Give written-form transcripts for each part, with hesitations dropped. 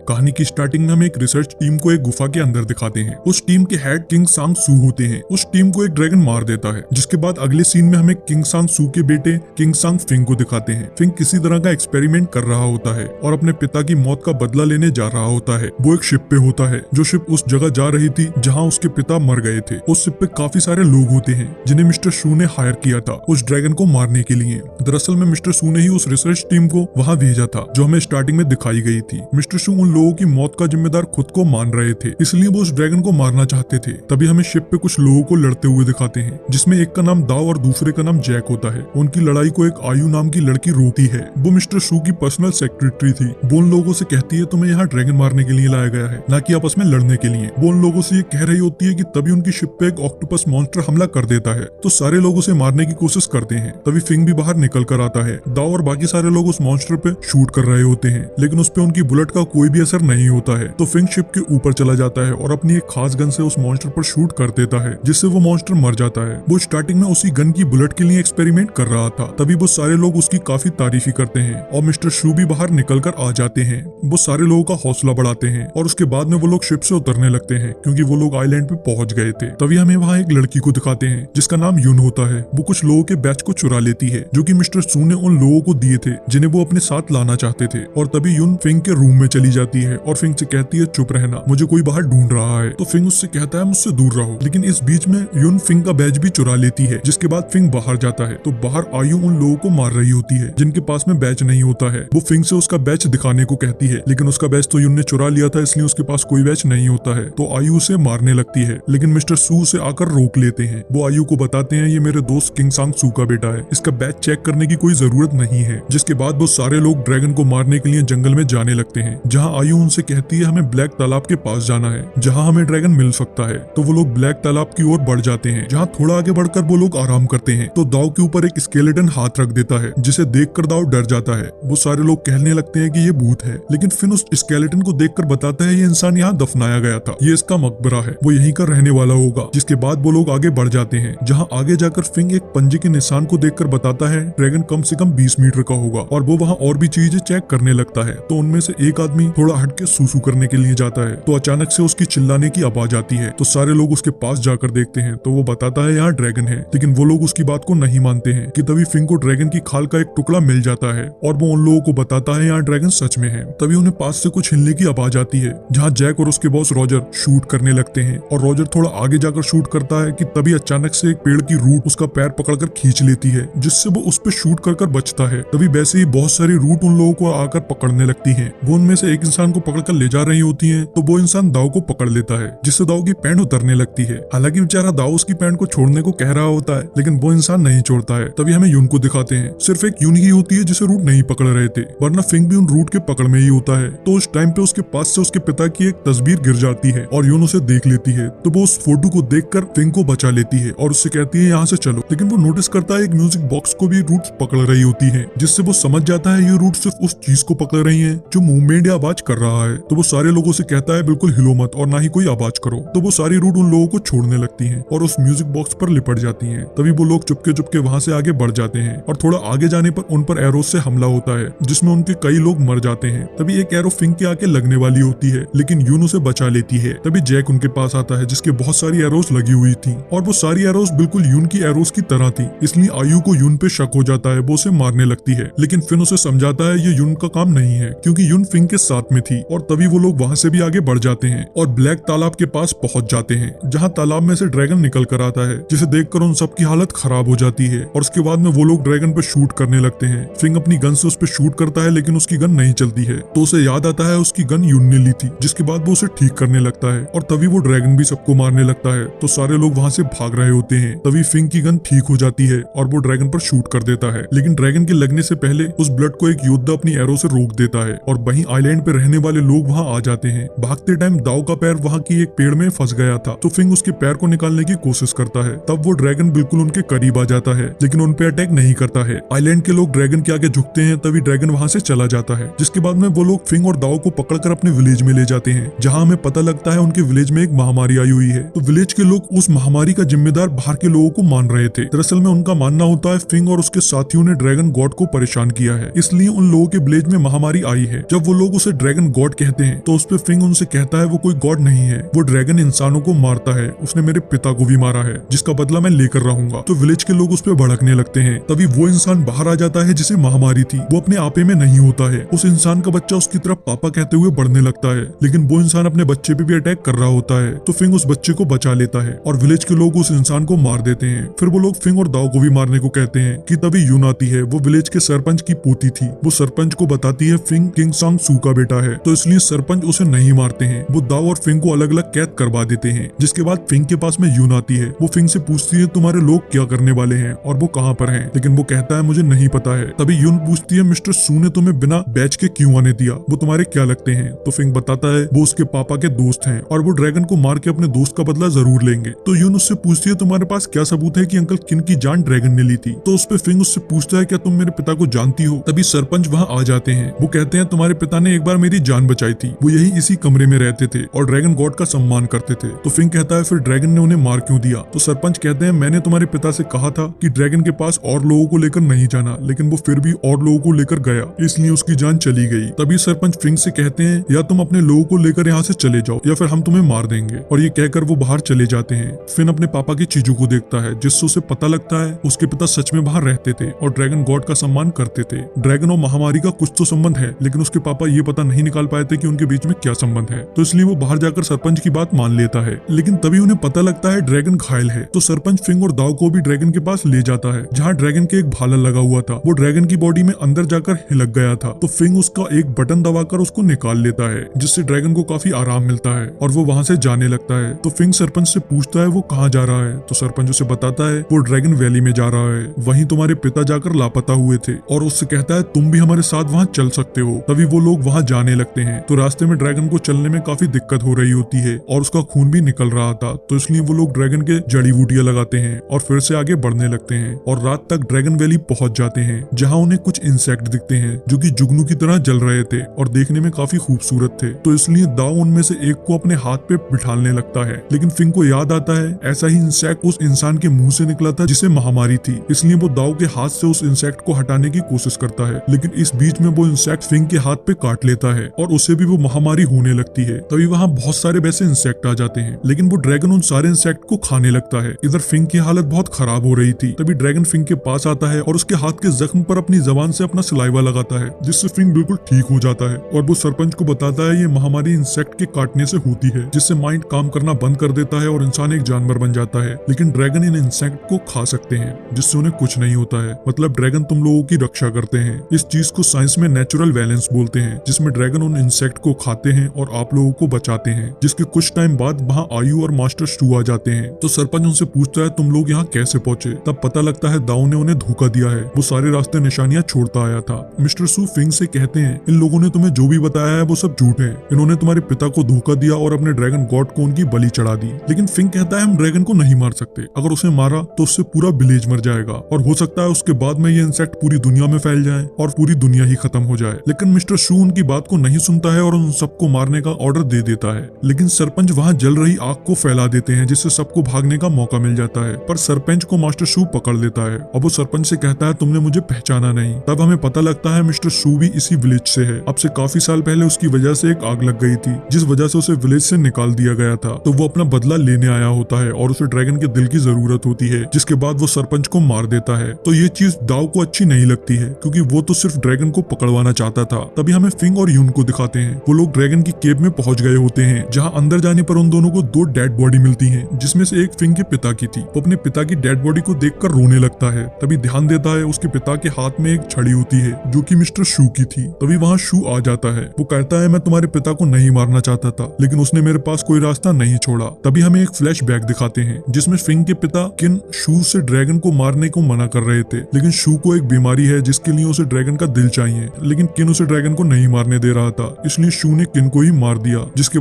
कहानी की स्टार्टिंग में हम एक रिसर्च टीम को एक गुफा के अंदर दिखाते हैं। उस टीम के हेड किंग सांग सू होते हैं। उस टीम को एक ड्रैगन मार देता है, जिसके बाद अगले सीन में हमें किंग सांग सू के बेटे किंग सांग फिंग को दिखाते हैं। फिंग किसी तरह का एक्सपेरिमेंट कर रहा होता है और अपने पिता की मौत का बदला लेने जा रहा होता है। वो एक शिप पे होता है, जो शिप उस जगह जा रही थी जहाँ उसके पिता मर गए थे। उस शिप पे काफी सारे लोग होते हैं जिन्हें मिस्टर सू ने हायर किया था उस ड्रैगन को मारने के लिए। दरअसल में मिस्टर सू ने ही उस रिसर्च टीम को वहाँ भेजा था जो हमें स्टार्टिंग में दिखाई गई थी। मिस्टर सू उन लोगों की मौत का जिम्मेदार खुद को मान रहे थे, इसलिए वो उस ड्रैगन को मारना चाहते थे। तभी हमें शिप पे कुछ लोगों को लड़ते हुए दिखाते हैं, जिसमें एक का नाम दाव और दूसरे का नाम जैक होता है। उनकी लड़ाई को एक आयु नाम की लड़की रोकती है। वो मिस्टर सू की पर्सनल सेक्रेटरी थी। वो उन लोगों से कहती है तुम्हें यहाँ ड्रैगन मारने के लिए लाया गया है, ना कि आपस में लड़ने के लिए। वो उन लोगों से ये कह रही होती है कि तभी उनकी शिप पे एक ऑक्टोपस मॉन्स्टर हमला कर देता है, तो सारे लोग उसे मारने की कोशिश करते हैं। तभी फिंग भी बाहर निकल कर आता है। दाव और बाकी सारे लोग उस मॉन्स्टर पे शूट कर रहे होते हैं, लेकिन उस पे उनकी बुलेट का कोई भी असर नहीं होता है। तो फिंग शिप के ऊपर चला जाता है और अपनी एक खास गन से उस मॉन्स्टर पर शूट कर देता है, जिससे वो मॉन्स्टर मर जाता है। वो स्टार्टिंग में उसी गन की बुलेट के लिए एक्सपेरिमेंट कर रहा था। तभी वो सारे लोग उसकी काफी तारीफी करते हैं और मिस्टर शू भी बाहर निकल कर आ जाते हैं। वो सारे लोगों का हौसला बढ़ाते हैं और उसके बाद में वो लोग शिप से उतरने लगते हैं, क्योंकि वो लोग आइलैंड पे पहुंच गए थे। तभी हमें वहाँ एक लड़की को दिखाते हैं जिसका नाम यून होता है। वो कुछ लोगों के बैच को चुरा लेती है, जो कि मिस्टर सू ने उन लोगों को दिए थे जिन्हें वो अपने साथ लाना चाहते थे। और तभी यून फिंग के रूम में चली जाती है और फिंग से कहती है चुप रहना, मुझे कोई बाहर ढूंढ रहा है। तो फिंग उससे कहता है मुझसे दूर रहो, लेकिन इस बीच में यून फिंग का बैच भी चुरा लेती है, जिसके बाद फिंग बाहर जाता है। तो बाहर आयु उन लोगों को मार रही होती है जिनके पास में बैच नहीं होता है। वो फिंग से उसका बैच दिखाने को कहती है, लेकिन उसका बैच तो यून ने चुरा लिया था, इसलिए उसके पास कोई बैच नहीं होता है। तो आयु उसे मारने लगती है, लेकिन मिस्टर सू उसे आकर रोक लेते हैं। वो आयु को बताते हैं ये मेरे दोस्त किंग सांग सू का बेटा है, इसका बैच चेक करने की कोई जरूरत नहीं है। जिसके बाद वो सारे लोग ड्रैगन को मारने के लिए जंगल में जाने लगते हैं, जहाँ आयु उनसे कहती है हमें ब्लैक तालाब के पास जाना है, जहाँ हमें ड्रैगन मिल सकता है। तो वो लोग ब्लैक तालाब की ओर बढ़ जाते हैं, जहाँ थोड़ा आगे बढ़कर वो लोग आराम करते हैं। तो दाव के ऊपर एक स्केलेटन हाथ रख देता है, जिसे देखकर दाव डर जाता है। वो सारे लोग कहने लगते हैं कि ये भूत है, लेकिन फिन उस स्केलेटन को देखकर बताता है ये इंसान यहाँ दफनाया गया था, ये इसका मकबरा है, वो यहीं का रहने वाला होगा। जिसके बाद वो लोग आगे बढ़ जाते हैं, जहाँ आगे जाकर फिंग एक पंजे के निशान को देखकर बताता है ड्रैगन कम से कम 20 मीटर का होगा। और वो वहाँ और भी चीजें चेक करने लगता है। तो उनमें से एक आदमी थोड़ा हटके सूसू करने के लिए जाता है, तो अचानक से उसकी चिल्लाने की आवाज आती है। तो सारे लोग उसके पास जाकर देखते हैं, तो वो बताता है यहाँ ड्रैगन है, लेकिन वो लोग उसकी बात को नहीं मानते हैं। कि तभी फिंग को ड्रैगन की खाल का एक टुकड़ा मिल जाता है और वो उन लोगों को बताता है यहाँ ड्रैगन सच में है। तभी उन्हें पास से कुछ हिलने की आवाज आती है, जहाँ जैक और उसके बॉस रॉजर शूट करने लगते हैं। और रॉजर थोड़ा आगे जाकर शूट करता है कि तभी अचानक से एक पेड़ की रूट उसका पैर पकड़कर खींच लेती है, जिससे वो उस पर शूट कर बचता है। तभी वैसे ही बहुत सारी रूट उन लोगों को आकर पकड़ने लगती हैं। वो उनमें से एक इंसान को पकड़कर ले जा रही होती हैं, तो वो इंसान दाव को पकड़ लेता है, जिससे दाव की पैंट उतरने लगती है। हालांकि बेचारा दाव उसकी पैंट को छोड़ने को कह रहा होता है, लेकिन वो इंसान नहीं छोड़ता है। तभी हमें यून को दिखाते हैं। सिर्फ एक यून ही होती है जिसे रूट नहीं पकड़ रहे थे, वरना फिंग भी उन रूट के पकड़ में ही होता है। तो उस टाइम पे उसके पास से उसके पिता की एक तस्वीर गिर जाती है और यून उसे देख लेती है। तो वो उस फोटो को देखकर फिंग को बचा लेती है और उससे कहती है यहाँ से चलो। लेकिन वो नोटिस करता है एक म्यूजिक बॉक्स को भी रूट्स पकड़ रही होती है, जिससे वो समझ जाता है ये रूट सिर्फ उस चीज को पकड़ रही हैं जो मूवमेंट या आवाज कर रहा है। तो वो सारे लोगों से कहता है बिल्कुल हिलो मत और ना ही कोई आवाज करो। तो वो सारी रूट उन लोगों को छोड़ने लगती हैं और उस म्यूजिक बॉक्स पर लिपट जाती हैं। तभी वो लोग चुपके चुपके वहां से आगे बढ़ जाते हैं और थोड़ा आगे जाने पर उन पर एरोस से हमला होता है, जिसमें उनके कई लोग मर जाते हैं। तभी एक एरो फिंग के आके लगने वाली होती है, लेकिन यून उसे बचा लेती है। तभी जैक उनके पास आता है, जिसके बहुत सारी एरोस लगी हुई थी और वो सारी एरोस बिल्कुल यून की एरोस की तरह थी, इसलिए आयु को यून पे शक हो जाता है। वो उसे मारने लगती है, लेकिन फिन उसे समझाता है ये यून का काम नहीं है, क्योंकि यून फिंग के साथ में थी। और तभी वो लोग वहां से भी आगे बढ़ जाते हैं और ब्लैक तालाब के पास पहुंच जाते हैं, जहां तालाब में से ड्रैगन निकल कर आता है, जिसे देखकर उन सबकी हालत खराब हो जाती है। और उसके बाद में वो लोग ड्रैगन पे शूट करने लगते हैं। फिंग अपनी गन से उस पे शूट करता है, लेकिन उसकी गन नहीं चलती है। तो उसे याद आता है उसकी गन यून ने ली थी, जिसके बाद वो उसे ठीक करने लगता है और तभी वो ड्रैगन भी सबको मारने लगता है। तो सारे लोग वहां से भाग रहे होते हैं। तभी फिंग की गन ठीक हो जाती है और वो ड्रैगन पर शूट कर देता है, लेकिन ड्रैगन के लगने से पहले उस ब्लड को एक योद्धा अपनी एरो से रोक देता है और वहीं आइलैंड पे रहने वाले लोग वहां आ जाते हैं। भागते टाइम दाव का पैर वहां की एक पेड़ में फंस गया था, तो फिंग उसके पैर को निकालने की कोशिश करता है। तब वो ड्रैगन बिल्कुल उनके करीब आ जाता है, लेकिन उन पे अटैक नहीं करता है। आइलैंड के लोग ड्रैगन के आगे झुकते हैं, तभी ड्रैगन वहां से चला जाता है। जिसके बाद में वो लोग फिंग और दाव को पकड़कर अपने विलेज में ले जाते हैं, जहाँ हमें पता लगता है उनके विलेज में एक महामारी आई हुई है। तो विलेज के लोग उस महामारी का जिम्मेदार बाहर के लोगों को मान रहे थे। दरअसल में उनका मानना होता है फिंग और उसके साथियों ने ड्रैगन गॉड को परेशान किया है, इसलिए उन लोगों के विलेज में महामारी आई है। जब वो लोग उसे ड्रैगन गॉड कहते हैं, तो उस पे फिंग उनसे कहता है वो कोई गॉड नहीं है, वो ड्रैगन इंसानों को मारता है, उसने मेरे पिता को भी मारा है, जिसका बदला मैं लेकर रहूंगा। तो विलेज के लोग उस पे भड़कने लगते हैं। तभी वो इंसान बाहर आ जाता है जिसे महामारी थी, वो अपने आपे में नहीं होता है। उस इंसान का बच्चा उसकी तरफ पापा कहते हुए बढ़ने लगता है, लेकिन वो इंसान अपने बच्चे पे भी अटैक कर रहा होता है। तो फिंग उस बच्चे को बचा लेता है और विलेज के लोग उस इंसान को मार देते हैं। फिर वो लोग फिंग और दाओ को भी मारने को कहते हैं कि तभी यून आती है। वो विलेज के सरपंच की पोती थी। वो सरपंच को बताती है फिंग किंग सांग सू का बेटा है, तो इसलिए सरपंच उसे नहीं मारते हैं। वो दाओ और फिंग को अलग अलग कैद करवा देते हैं। जिसके बाद फिंग के पास में यून आती है। वो फिंग से पूछती है तुम्हारे लोग क्या करने वाले हैं और वो कहाँ पर हैं, लेकिन वो कहता है मुझे नहीं पता है। तभी यून पूछती है मिस्टर सू ने तुम्हें बिना बैच के क्यों आने दिया, वो तुम्हारे क्या लगते हैं। तो फिंग बताता है वो उसके पापा के दोस्त हैं और वो ड्रैगन को मार के अपने दोस्त का बदला जरूर लेंगे। तो यून उससे पूछती है तुम्हारे पास क्या सबूत है कि अंकल किन की जान ड्रैगन ने ली थी। तो उस पे फिंग उससे पूछता है क्या तुम मेरे पिता को जानती हो। तभी सरपंच वहाँ आ जाते हैं। वो कहते हैं तुम्हारे पिता ने एक बार मेरी जान बचाई थी, वो यही इसी कमरे में रहते थे और ड्रैगन गॉड का सम्मान करते थे। तो फिंग कहता है फिर ड्रैगन ने उन्हें मार क्यों दिया। तो सरपंच कहते हैं मैंने तुम्हारे पिता से कहा था कि ड्रैगन के पास और लोगों को लेकर नहीं जाना, लेकिन वो फिर भी और लोगों को लेकर गया, इसलिए उसकी जान चली गई। तभी सरपंच फिंग से कहते हैं या तुम अपने लोगों को लेकर यहाँ से चले जाओ या फिर हम तुम्हें मार देंगे। और ये कहकर वो बाहर चले जाते हैं। फिन अपने पापा की चीजों को देखता है, जिससे उसे पता लगता है उसके पिता सच में बाहर रहते थे और ड्रैगन गॉड का सम्मान करते थे। ड्रैगन और महामारी का कुछ तो संबंध है, लेकिन उसके पापा ये पता नहीं निकाल पाए थे कि उनके बीच में क्या संबंध है। तो इसलिए वो बाहर जाकर सरपंच की बात मान लेता है, लेकिन तभी उन्हें पता लगता है ड्रैगन घायल है। तो सरपंच फिंग और दाओ को भी ड्रैगन के पास ले जाता है, जहाँ ड्रैगन के एक भाला लगा हुआ था। वो ड्रैगन की बॉडी में अंदर जाकर हिलक गया था। तो फिंग उसका एक बटन दबाकर उसको निकाल लेता है, जिससे ड्रैगन को काफी आराम मिलता है और वो वहाँ से जाने लगता है। तो फिंग सरपंच से पूछता है वो कहाँ जा रहा है। तो सरपंच उसे बताता है वो ड्रैगन वैली में जा रहा है, वहीं तुम्हारे पिता जाकर लापता हुए थे, और उससे कहता है तुम भी हमारे साथ वहाँ चल सकते हो। तभी वो लोग वहाँ जाने लगते हैं। तो रास्ते में ड्रैगन को चलने में काफी दिक्कत हो रही होती है और उसका खून भी निकल रहा था। तो इसलिए वो लोग ड्रैगन के जड़ी बूटियां लगाते हैं और फिर से आगे बढ़ने लगते हैं और रात तक ड्रैगन वैली पहुंच जाते हैं, जहाँ उन्हें कुछ इंसेक्ट दिखते हैं जो कि जुगनू की तरह जल रहे थे और देखने में काफी खूबसूरत थे। तो इसलिए दाओ उनमें से एक को अपने हाथ पे बिठाने लगता है, लेकिन फिंग को याद आता है ऐसा ही इंसेक्ट उस इंसान के मुंह से निकला था जिसे महामारी थी। इसलिए वो दाओ के हाथ से उस इंसेक्ट को हटाने की कोशिश करता है, लेकिन इस बीच में वो इंसेक्ट फिंग के हाथ पे काट लेता है और उसे भी वो महामारी होने लगती है। तभी वहाँ बहुत सारे वैसे इंसेक्ट आ जाते हैं, लेकिन वो ड्रैगन उन सारे इंसेक्ट को खाने लगता है। इधर फिंग की हालत बहुत खराब हो रही थी। तभी ड्रैगन फिंग के पास आता है और उसके हाथ के जख्म पर अपनी जबान से अपना सलाइवा लगाता है, जिससे फिंग बिल्कुल ठीक हो जाता है। और वो सरपंच को बताता है ये महामारी इंसेक्ट के काटने से होती है, जिससे माइंड काम करना बंद कर देता है और इंसान एक जानवर बन जाता है। लेकिन ड्रैगन इन इंसेक्ट को खा सकते हैं, जिससे उन्हें कुछ नहीं होता है। मतलब ड्रैगन तुम लोगों की रक्षा करते हैं। इस चीज को साइंस में नेचुरल बैलेंस बोलते हैं, जिसमें ड्रैगन उन इंसेक्ट को खाते हैं और आप लोगों को बचाते हैं। जिसके कुछ टाइम बाद वहाँ आयु और मास्टर शू आ जाते हैं। तो सरपंच उनसे पूछता है तुम लोग यहाँ कैसे पहुंचे। तब पता लगता है दाओ ने उन्हें धोखा दिया है, वो सारे रास्ते निशानियां छोड़ता आया था। मिस्टर सू फिंग से कहते हैं इन लोगों ने तुम्हें जो भी बताया है वो सब झूठ है, इन्होंने तुम्हारे पिता को धोखा दिया और अपने ड्रैगन गॉड को उनकी बलि चढ़ा दी। लेकिन फिंग कहता है हम ड्रैगन को नहीं मार सकते, अगर उसे मारा तो उससे पूरा विलेज मर जाएगा और हो सकता है उसके बाद में ये इंसेक्ट पूरी दुनिया में फैल जाए और पूरी दुनिया ही खत्म हो जाए। लेकिन मिस्टर शू उनकी बात को नहीं सुनता है और उन सबको मारने का ऑर्डर दे देता है। लेकिन सरपंच वहाँ जल रही आग को फैला देते हैं, जिससे सबको भागने का मौका मिल जाता है। पर सरपंच को मास्टर शू पकड़ लेता है और वो सरपंच से कहता है तुमने मुझे पहचाना नहीं। तब हमें पता लगता है मिस्टर शू भी इसी विलेज से है। अब से काफी साल पहले उसकी वजह से एक आग लग गई थी, जिस वजह से उसे विलेज से निकाल दिया गया था। तो वो अपना बदला लेने आया होता है और उसे ड्रैगन के दिल की जरूरत होती है, जिसके बाद वो सरपंच को मार देता है। तो ये चीज दाओ को अच्छी नहीं लगती है, क्योंकि वो तो सिर्फ ड्रैगन को पकड़वाना चाहता था। तभी हमें फिंग और यून को दिखाते हैं। वो लोग ड्रैगन की केव में पहुंच गए होते हैं, जहाँ अंदर जाने पर उन दोनों को 2 डेड बॉडी मिलती हैं, जिसमें से एक फिंग के पिता की थी। वो अपने पिता की डेड बॉडी को देखकर रोने लगता है। तभी ध्यान देता है उसके पिता के हाथ में एक छड़ी होती है, जो कि मिस्टर शू की थी। तभी वहाँ शू आ जाता है। वो कहता है मैं तुम्हारे पिता को नहीं मारना चाहता था, लेकिन उसने मेरे पास कोई रास्ता नहीं छोड़ा। तभी हमें एक फ्लैशबैक दिखाते हैं, जिसमें फिंग के पिता किन शू से ड्रैगन को मारने को मना कर रहे थे, लेकिन शू को एक बीमारी है जिसके लिए उसे ड्रैगन का दिल चाहिए, लेकिन किन उसे ड्रैगन को नहीं मारने दे रहा था। इसलिए शू ने किन को ही मार दिया। जिसके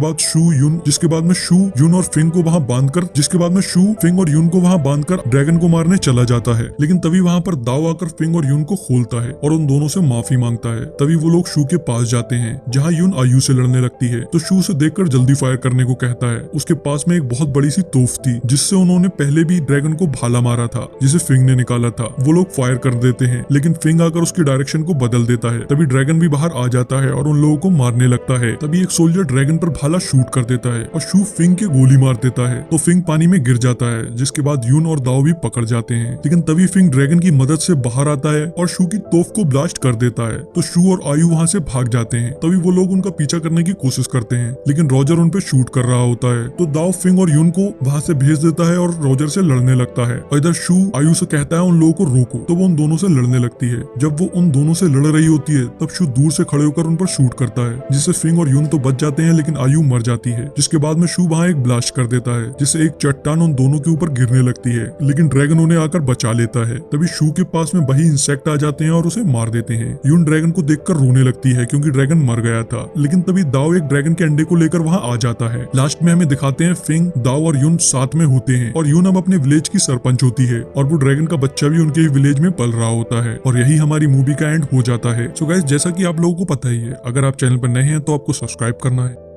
बाद में शू यून और फिंग को वहाँ बांधकर ड्रैगन को मारने चला जाता है। लेकिन तभी वहाँ पर दाओ आकर फिंग और यून को खोलता है और उन दोनों से माफी मांगता है। तभी वो लोग शू के पास जाते हैं, जहाँ यून आयु से लड़ने लगती है। तो शू से देखकर जल्दी फायर करने को कहता है। उसके पास में एक बहुत बड़ी सी तोफ थी, जिससे उन्होंने पहले भी ड्रैगन को भाला मारा था, जिसे फिंग ने निकाला था। वो लोग फायर कर देते हैं, लेकिन फिंग आकर उसकी डायरेक्शन को बदल देता है। तभी ड्रैगन भी बाहर आ जाता है और उन लोगों को मारने लगता है। तभी एक सोल्जर ड्रैगन पर भाला शूट कर देता है और शू फिंग के गोली मार देता है तो फिंग पानी में गिर जाता है, जिसके बाद यून और दाओ भी पकड़ जाते हैं। लेकिन तभी फिंग ड्रैगन की मदद से बाहर आता है और शू की तोफ को ब्लास्ट कर देता है तो शू और आयु वहाँ से भाग जाते हैं। तभी वो लोग उनका पीछा करने की कोशिश करते हैं, लेकिन रॉजर उन पे शूट कर रहा होता है तो दाओ फिंग और यून को वहाँ से भेज देता है और रॉजर से लड़ने लगता है। और इधर शू आयु से कहता है उन लोगों को रोको, तो वो उन दोनों से लड़ने लगती है। जब वो उन दोनों से लड़ रही होती है तब शू दूर से खड़े होकर उन पर शूट करता है, जिससे फिंग और यून तो बच जाते हैं लेकिन आयु मर जाती है। जिसके बाद में शू वहाँ एक ब्लास्ट कर देता है जिससे एक चट्टान उन दोनों के ऊपर गिरने लगती है, लेकिन ड्रैगन उन्हें आकर बचा लेता है। तभी शू के पास में वही इंसेक्ट आ जाते हैं और उसे मार देते हैं। यून ड्रैगन को देखकर रोने लगती है क्योंकि ड्रैगन मर गया था, लेकिन तभी दाओ एक ड्रैगन के अंडे को लेकर वहाँ आ जाता है। लास्ट में हमें दिखाते हैं फिंग, दाओ और यून साथ में होते हैं और यून अब अपने विलेज की सरपंच होती है और वो ड्रैगन का बच्चा भी उनके ही विलेज में पल रहा होता है। और यही हमारी मूवी का एंड हो जाता है। सो गाइस, जैसा कि आप लोगों को पता ही है, अगर आप चैनल पर नए हैं तो आपको सब्सक्राइब करना है।